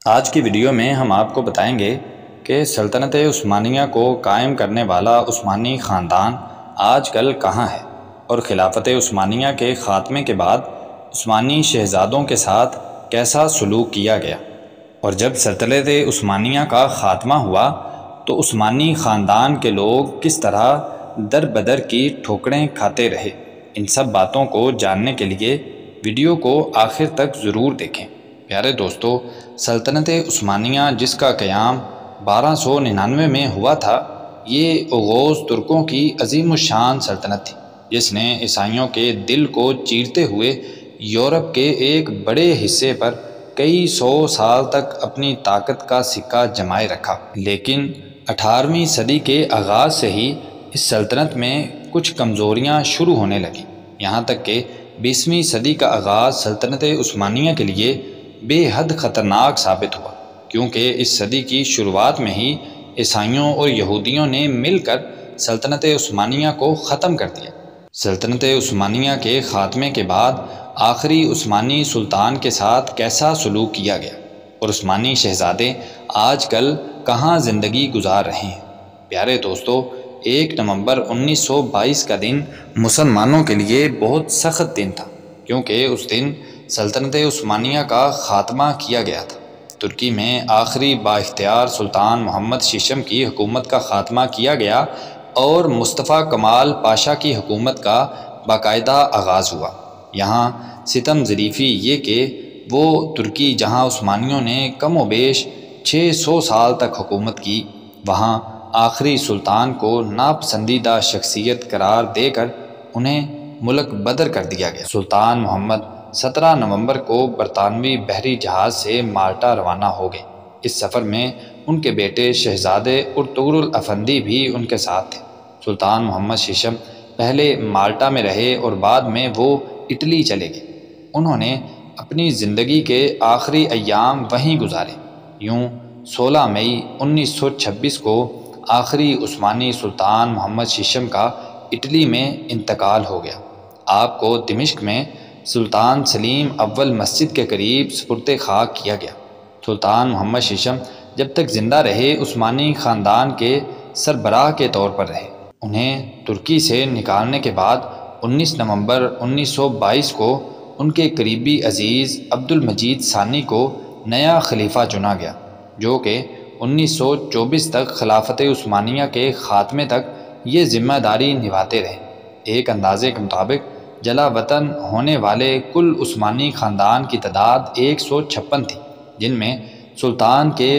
آج کی ویڈیو میں ہم آپ کو بتائیں گے کہ سلطنت عثمانیہ کو قائم کرنے والا عثمانی خاندان آج کل کہاں ہے اور خلافت عثمانیہ کے خاتمے کے بعد عثمانی شہزادوں کے ساتھ کیسا سلوک کیا گیا، اور جب سلطنت عثمانیہ کا خاتمہ ہوا تو عثمانی خاندان کے لوگ کس طرح در بدر کی ٹھوکریں کھاتے رہے۔ ان سب باتوں کو جاننے کے لیے ویڈیو کو آخر تک ضرور دیکھیں۔ پیارے دوستو، سلطنت عثمانیہ جس کا قیام 1299 میں ہوا تھا، یہ اوغوز ترکوں کی عظیم الشان سلطنت تھی، جس نے عیسائیوں کے دل کو چیرتے ہوئے یورپ کے ایک بڑے حصے پر کئی سو سال تک اپنی طاقت کا سکہ جمائے رکھا۔ لیکن 18ویں صدی کے آغاز سے ہی اس سلطنت میں کچھ کمزوریاں شروع ہونے لگیں، یہاں تک کہ 20ویں صدی کا آغاز سلطنت عثمانیہ کے لیے بے حد خطرناک ثابت ہوا، کیونکہ اس صدی کی شروعات میں ہی عیسائیوں اور یہودیوں نے مل کر سلطنت عثمانیہ کو ختم کر دیا۔ سلطنت عثمانیہ کے خاتمے کے بعد آخری عثمانی سلطان کے ساتھ کیسا سلوک کیا گیا، اور عثمانی شہزادے آج کل کہاں زندگی گزار رہے ہیں۔ پیارے دوستو، 1 نومبر 1922 کا دن مسلمانوں کے لیے بہت سخت دن تھا، کیونکہ اس دن سلطنت عثمانیہ کا خاتمہ کیا گیا تھا۔ ترکی میں آخری با اختیار سلطان محمد ششم کی حکومت کا خاتمہ کیا گیا اور مصطفیٰ کمال پاشا کی حکومت کا باقاعدہ آغاز ہوا۔ یہاں ستم ظریفی یہ کہ وہ ترکی جہاں عثمانیوں نے کم و بیش 600 سال تک حکومت کی، وہاں آخری سلطان کو ناپسندیدہ شخصیت قرار دے کر انہیں ملک بدر کر دیا گیا۔ سلطان محمد 17 نومبر کو برطانوی بحری جہاز سے مالٹا روانہ ہو گئے۔ اس سفر میں ان کے بیٹے شہزادے ارطغرل افندی بھی ان کے ساتھ تھے۔ سلطان محمد ششم پہلے مالٹا میں رہے اور بعد میں وہ اٹلی چلے گئے۔ انہوں نے اپنی زندگی کے آخری ایام وہیں گزارے۔ یوں 16 مئی 1926 کو آخری عثمانی سلطان محمد ششم کا اٹلی میں انتقال ہو گیا۔ آپ کو دمشق میں سلطان سلیم اول مسجد کے قریب سپرد خاک کیا گیا۔ سلطان محمد ششم جب تک زندہ رہے عثمانی خاندان کے سربراہ کے طور پر رہے۔ انہیں ترکی سے نکالنے کے بعد 19 نومبر 1922 کو ان کے قریبی عزیز عبد المجید ثانی کو نیا خلیفہ چنا گیا، جو کہ 1924 تک خلافت عثمانیہ کے خاتمے تک یہ ذمہ داری نبھاتے رہے۔ ایک اندازے کے مطابق جلا وطن ہونے والے کل عثمانی خاندان کی تعداد 156 تھی، جن میں سلطان کے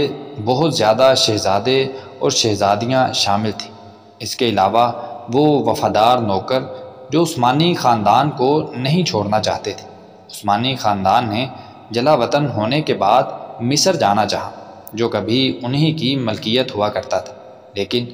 بہت زیادہ شہزادے اور شہزادیاں شامل تھیں۔ اس کے علاوہ وہ وفادار نوکر جو عثمانی خاندان کو نہیں چھوڑنا چاہتے تھے۔ عثمانی خاندان نے جلا وطن ہونے کے بعد مصر جانا چاہا، جو کبھی انہی کی ملکیت ہوا کرتا تھا، لیکن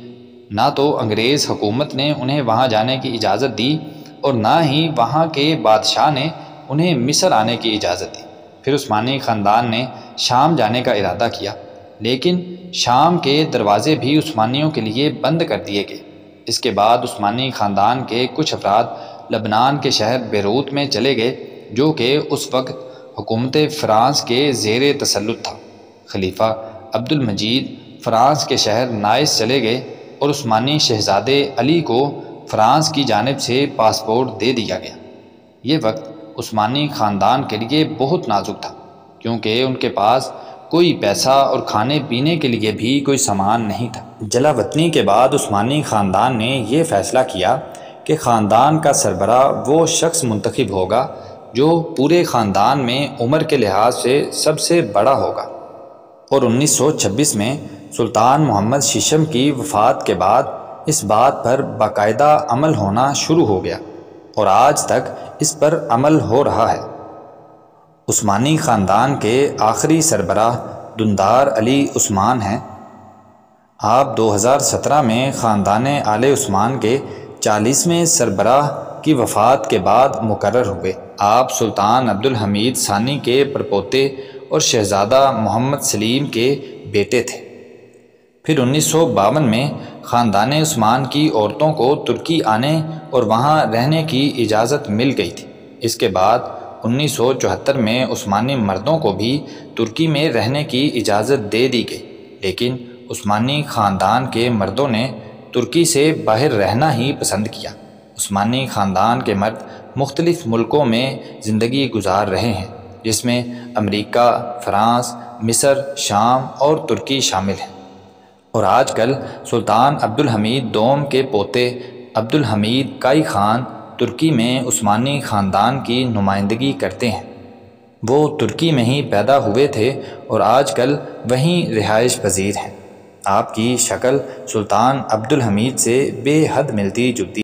نہ تو انگریز حکومت نے انہیں وہاں جانے کی اجازت دی اور نہ ہی وہاں کے بادشاہ نے انہیں مصر آنے کی اجازت دی۔ پھر عثمانی خاندان نے شام جانے کا ارادہ کیا، لیکن شام کے دروازے بھی عثمانیوں کے لیے بند کر دیے گئے۔ اس کے بعد عثمانی خاندان کے کچھ افراد لبنان کے شہر بیروت میں چلے گئے، جو کہ اس وقت حکومت فرانس کے زیر تسلط تھا۔ خلیفہ عبد المجید فرانس کے شہر نائس چلے گئے اور عثمانی شہزادے علی کو فرانس کی جانب سے پاسپورٹ دے دیا گیا۔ یہ وقت عثمانی خاندان کے لیے بہت نازک تھا، کیونکہ ان کے پاس کوئی پیسہ اور کھانے پینے کے لیے بھی کوئی سامان نہیں تھا۔ جلا وطنی کے بعد عثمانی خاندان نے یہ فیصلہ کیا کہ خاندان کا سربراہ وہ شخص منتخب ہوگا جو پورے خاندان میں عمر کے لحاظ سے سب سے بڑا ہوگا، اور 1926 میں سلطان محمد ششم کی وفات کے بعد اس بات پر باقاعدہ عمل ہونا شروع ہو گیا، اور آج تک اس پر عمل ہو رہا ہے۔ عثمانی خاندان کے آخری سربراہ دندار علی عثمان ہیں۔ آپ 2017 میں خاندان آل عثمان کے 40ویں سربراہ کی وفات کے بعد مقرر ہوئے۔ آپ سلطان عبد الحمید ثانی کے پرپوتے اور شہزادہ محمد سلیم کے بیٹے تھے۔ پھر 1952 میں خاندان عثمان کی عورتوں کو ترکی آنے اور وہاں رہنے کی اجازت مل گئی تھی۔ اس کے بعد 1974 میں عثمانی مردوں کو بھی ترکی میں رہنے کی اجازت دے دی گئی، لیکن عثمانی خاندان کے مردوں نے ترکی سے باہر رہنا ہی پسند کیا۔ عثمانی خاندان کے مرد مختلف ملکوں میں زندگی گزار رہے ہیں، جس میں امریکہ، فرانس، مصر، شام اور ترکی شامل ہیں، اور آج کل سلطان عبدالحمید دوم کے پوتے عبدالحمید کائی خان ترکی میں عثمانی خاندان کی نمائندگی کرتے ہیں۔ وہ ترکی میں ہی پیدا ہوئے تھے اور آج کل وہیں رہائش پذیر ہیں۔ آپ کی شکل سلطان عبدالحمید سے بے حد ملتی جلتی